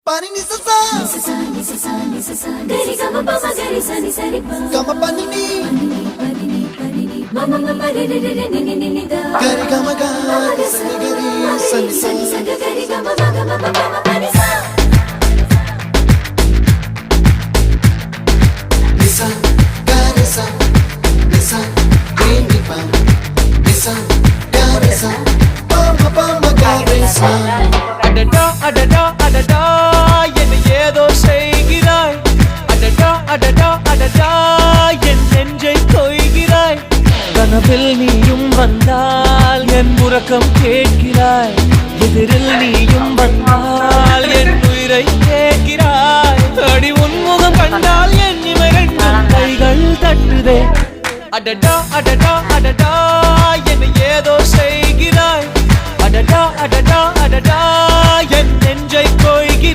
Pani ni sa sa gari gama pa ma gari sa ni sa ri pa gama pani ni mama mama re re re ni ni ni da gari gama ga sa ni gari sa ni sa gari gama ma gama ma pani sa nisa gari sa nisa ni pa nisa gari sa pa ma gari sa adada adada adada என்ன ஏதோ செய்கிறாய் adada adada adada என் நெஞ்சை கொய்கிறாய் கனவில் நீயும் வந்தால் என் உறக்கம் கேட்கிறாய் எதிரில் நீயும் வந்தால் என் உயிரை கேட்கிறாய் அடி உன்முகம் கண்டால் என் இமைகள் கைகள் தட்டுதே adada adada adada என்ன ஏதோ செய்கிறாய் adada adada adada என் நெஞ்சை கொய்கிறாய்